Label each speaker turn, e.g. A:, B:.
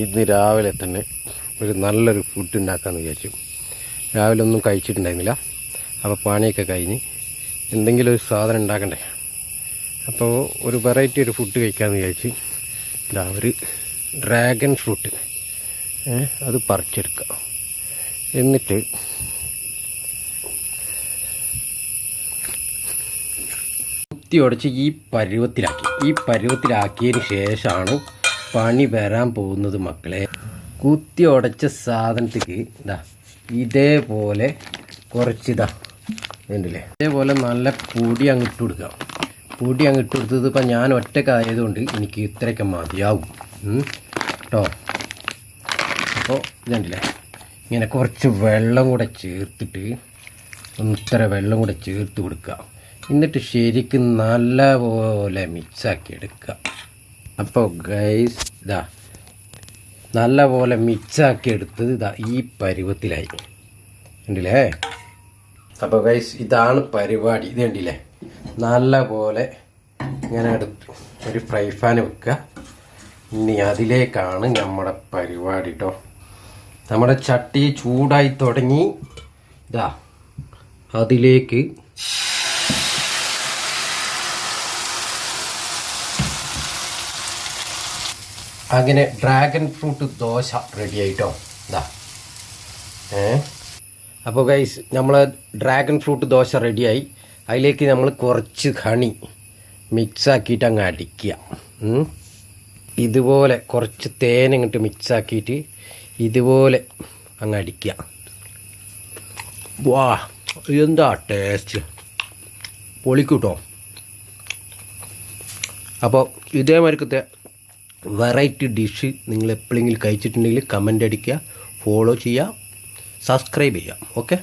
A: ഇന്ന് രാവിലെ തന്നെ ഒരു നല്ലൊരു ഫുഡ് ഉണ്ടാക്കാമെന്ന് വിചാരിച്ചു. രാവിലെ ഒന്നും കഴിച്ചിട്ടുണ്ടായിരുന്നില്ല. അപ്പോൾ പണിയൊക്കെ കഴിഞ്ഞ് എന്തെങ്കിലും ഒരു സാധനം ഉണ്ടാക്കണ്ടേ. അപ്പോൾ ഒരു വെറൈറ്റി ഒരു ഫുഡ് കഴിക്കാമെന്ന് വിചാരിച്ച് ഇതാ ഒരു ഡ്രാഗൺ ഫ്രൂട്ട് അത് പറിച്ചെടുക്കുക. എന്നിട്ട് കുത്തി ഉടച്ച് ഈ പരുവത്തിലാക്കിയതിന് ശേഷമാണ് പണി വരാൻ പോകുന്നത് മക്കളെ. കുത്തി ഉടച്ച സാധനത്തേക്ക് ഇതാ ഇതേപോലെ കുറച്ചിതാ വേണ്ടില്ലേ, ഇതേപോലെ നല്ല പൊടി അങ്ങിട്ട് കൊടുക്കാം. പൊടി അങ്ങിട്ട് കൊടുത്തത് ഇപ്പം ഞാൻ ഒറ്റക്കായതുകൊണ്ട് എനിക്ക് ഇത്രയൊക്കെ മതിയാവും കേട്ടോ. അപ്പോൾ ഇതുണ്ടല്ലേ, ഇങ്ങനെ കുറച്ച് വെള്ളം കൂടെ ചേർത്തിട്ട് ഇത്ര വെള്ളം കൂടെ ചേർത്ത് കൊടുക്കുക. എന്നിട്ട് ശരിക്കും നല്ലപോലെ മിക്സാക്കി എടുക്കുക. അപ്പോൾ ഗൈസ് ഇതാ നല്ലപോലെ മിക്സാക്കി എടുത്തത് ഇതാ ഈ പരുവത്തിലായി ഉണ്ടല്ലേ. അപ്പോൾ ഗൈസ് ഇതാണ് പരിപാടി. ഇത് കണ്ടില്ലേ, നല്ലപോലെ ഇങ്ങനെ എടുത്ത് ഒരു ഫ്രൈ പാൻ വെക്കുക. ഇനി അതിലേക്കാണ് നമ്മുടെ പരിപാടി കേട്ടോ. നമ്മുടെ ചട്ടി ചൂടായി തുടങ്ങി. ഇതാ അതിലേക്ക് അങ്ങനെ ഡ്രാഗൺ ഫ്രൂട്ട് ദോശ റെഡി ആയിട്ടോ. ഇതാ അപ്പോൾ ഗൈസ് നമ്മൾ ഡ്രാഗൺ ഫ്രൂട്ട് ദോശ റെഡിയായി. അതിലേക്ക് നമ്മൾ കുറച്ച് ഹണി മിക്സാക്കിയിട്ട് അങ്ങ് അടിക്കുക. ഇതുപോലെ കുറച്ച് തേൻ ഇങ്ങോട്ട് മിക്സാക്കിയിട്ട് ഇതുപോലെ അങ്ങ് അടിക്കുക. വാ, എന്താ ടേസ്റ്റ്, പൊളിക്കൂട്ടോ. അപ്പോൾ ഇതേമാതിരിക്കത്തെ വെറൈറ്റി ഡിഷ് നിങ്ങൾ എപ്പോഴെങ്കിലും കഴിച്ചിട്ടുണ്ടെങ്കിൽ കമൻ്റ് അടിക്കുക, ഫോളോ ചെയ്യുക, സബ്സ്ക്രൈബ് ചെയ്യുക. ഓക്കെ.